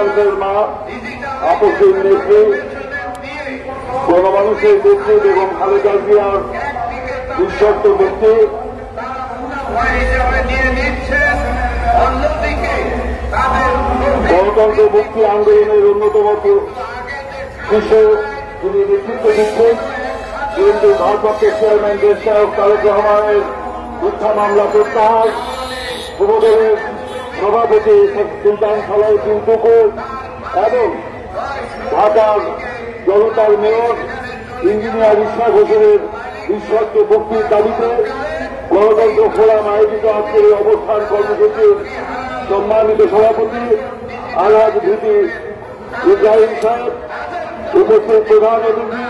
গণতন্ত্রের মা, আপসের নেত্রী, গণমানুষের নেত্রী বেগম খালেদা জিয়ার নিঃশর্ত মুক্তি, গণতন্ত্র মুক্তি আন্দোলনের অন্যতম শীর্ষ যিনি নেতৃত্ব দিচ্ছেন বিএনপির ভারপ্রাপ্ত চেয়ারম্যান দেশ নায়ক তারেক রহমানের মিথ্যা মামলা প্রত্যাহার, যুবদলের সভাপতি সুলতান সালাউদ্দিন টুকু এবং ঢাকার জনতার মেয়র ইঞ্জিনিয়ার ইশরাক হোসেনের নিঃশর্ত মুক্তির দাবিতে গণতন্ত্র ফোরাম আয়োজিত আজকের এই অবস্থান কর্মসূচির সম্মানিত সভাপতি আলহাজ ভিপি ইব্রাহিম সাহেব, উপস্থিত প্রধান অতিথি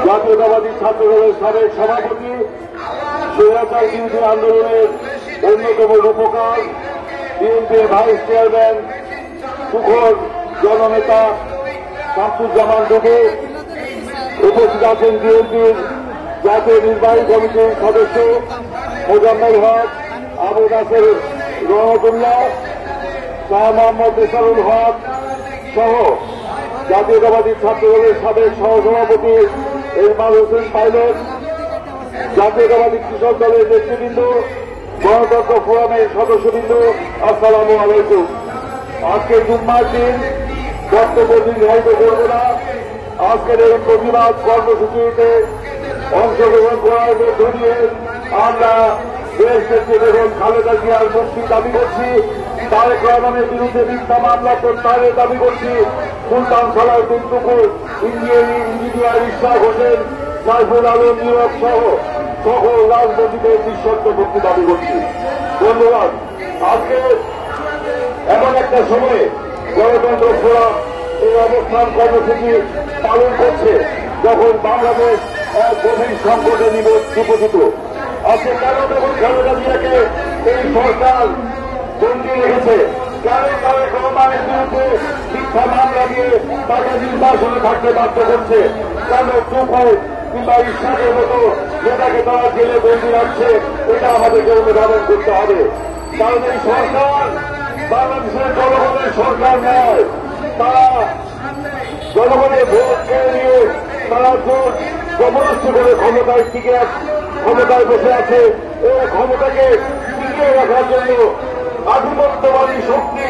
জাতীয়তাবাদী ছাত্রদলের সাবেক সভাপতি, স্বৈরাচার বিরোধী আন্দোলনের অন্যতম রূপকার বিএনপির ভাইস চেয়ারম্যান সুখর জননেতা শামসুজ্জামান ডুবু, উপস্থিত আছেন বিএনপির জাতীয় নির্বাহী কমিটির সদস্য মোজাম্মেল হক, আবু নাসের রহমতুল্লাহ, শাহ মোহাম্মদ এসারুল হক সহ জাতীয়তাবাদী ছাত্রদলের সাবেক সহসভাপতি ইরফান হোসেন পাইলট, জাতীয়তাবাদী কৃষক দলের নেতৃবৃন্দ, গণতন্ত্র ফোরামের সদস্যবৃন্দ, আসসালামু আলাইকুম। আজকে জুম্মার দিন বক্তব্য দীর্ঘায়িত করব না। আজকের এই প্রতিবাদ কর্মসূচিতে অংশগ্রহণ করার মধ্য দিয়ে আমরা দেশ নেত্রী বেগম খালেদা জিয়ার মুক্তি দাবি করছি, তারেক রহমানের বিরুদ্ধে মিথ্যা মামলা প্রত্যাহারের দাবি করছি, সুলতান সালাউদ্দিন টুকু, ইঞ্জিনিয়ার ইশরাক হোসেন, সাইফুল আলম নীরব সহ সকল রাজনীতিদের নিঃশর্ত মুক্তি দাবি করছি। ধন্যবাদ। আজকে এমন একটা সময়ে গণতন্ত্র ফোরাম এই অবস্থান কর্মসূচি পালন করছে যখন বাংলাদেশ এক গভীর সংকটে নিপতিত। আজকে কেন বেগম খালেদা জিয়াকে এই সরকার বন্দী রেখেছে? কেন তারেক রহমানের বিরুদ্ধে মিথ্যা মামলা দিয়ে তাকে নির্বাসনে থাকতে বাধ্য করছে? কেন টুকু কিংবা ইশরাকের মতো নেতাকে তারা জেলে বন্দী রাখছে? এটা আমাদেরকে অনুধাবন করতে হবে। কারণ এই সরকার বাংলাদেশের জনগণের সরকার নয়। তারা জনগণের ভোট কেড়ে নিয়ে তারা জোট জবরদস্তি করে ক্ষমতায় বসে আছে। এই ক্ষমতাকে টিকিয়ে রাখার জন্য আধিপত্যবাদী শক্তি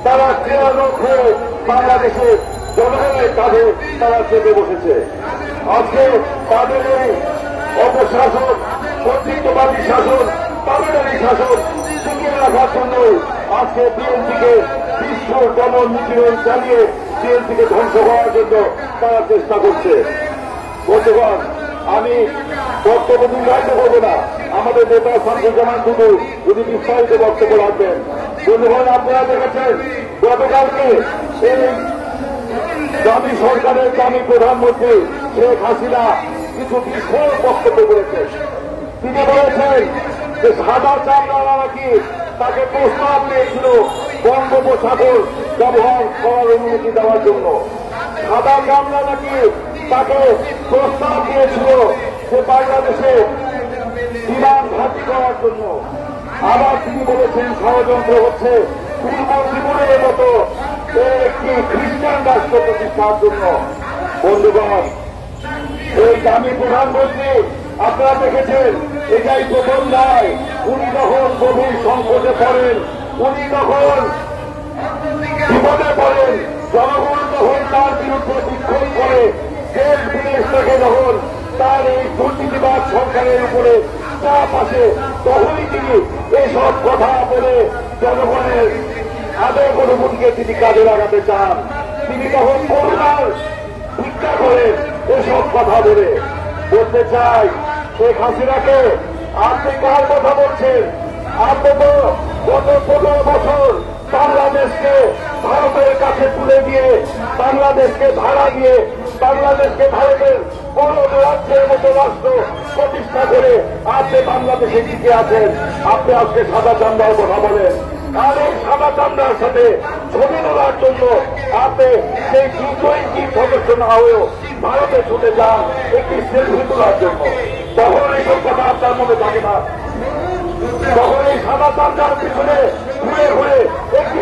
তারা ক্রিয়ানক হয়ে বাংলাদেশের জনগণের কাঁধে তারা চেপে বসেছে। আজকে তাদের এই অপশাসন, কর্তৃত্ববাদী শাসন, তামিলনাড়ি শাসন টিকিয়ে রাখার জন্য আজকে বিএনপিকে বিশ্ব দমন নিপীড়ন চালিয়ে বিএনপিকে ধ্বংস করার জন্য তারা চেষ্টা করছে। বন্ধুগণ, আমি বক্তব্য দীর্ঘায়িত করব না। আমাদের নেতা শামসুজ্জামান টুকু যদি বিস্তারিত বক্তব্য রাখবেন। বন্ধুগণ, আপনারা দেখেছেন গতকালকে এই দামি সরকারের দামি প্রধানমন্ত্রী শেখ হাসিনা কিছু বিস্ফোরক বক্তব্য করেছেন। তিনি বলেছেন যে সাদা চামড়ারা নাকি তাকে প্রস্তাব দিয়েছিল বঙ্গোপসাগর ব্যবহার করার অনুমতি দেওয়ার জন্য। সাদা চামড়া নাকি তাকে প্রস্তাব দিয়েছিল যে বাংলাদেশে বিমান ঘাঁটি করার জন্য। আবার তিনি বলেছেন ষড়যন্ত্র হচ্ছে পূর্ব ত্রিপুরের মতো একটি খ্রিস্টান রাষ্ট্র প্রতিষ্ঠার জন্য। বন্ধুগণ, এই দামি প্রধানমন্ত্রী আপনারা দেখেছেন এটাই প্রথম নয়। উনি যখন গভীর সংকটে পড়েন, উনি তখন বিপদে পড়েন, জনগণ যখন তার বিরুদ্ধে বিক্ষোভ করে, দেশ বিদেশ থেকে যখন তার এই দুর্নীতিবাদ সরকারের উপরে চাপ আসে, তখনই তিনি এসব কথা বলে জনগণের আবেগ অনুভূতিকে তিনি কাজে লাগাতে চান। তিনি তখন করুণার ভিক্ষা করেন এসব কথা বলে। বলতে চাই, শেখ হাসিনাকে আপনি কার কথা বলছেন? আপনি তো গত 15 বছর বাংলাদেশকে ভারতের কাছে তুলে দিয়ে, বাংলাদেশকে ভাড়া দিয়ে, বাংলাদেশকে ভারতের বড় রাজ্যের মতো রাষ্ট্র প্রতিষ্ঠা করে আপনি বাংলাদেশে টিকে আছেন। আপনি আজকে সাদা চামড়ার কথা বলেন। আর এই সাদা চামড়ার সাথে ছবি তোলার জন্য আপনি সেই G20 সদস্য না হয়েও ভারতে ছুটে যান একটি সেলফি তোলার জন্য। তখন এইসব কথা আপনার মনে থাকে না। তখন এই সাদা চামড়ার পিছনে ঘুরে ঘুরে একটি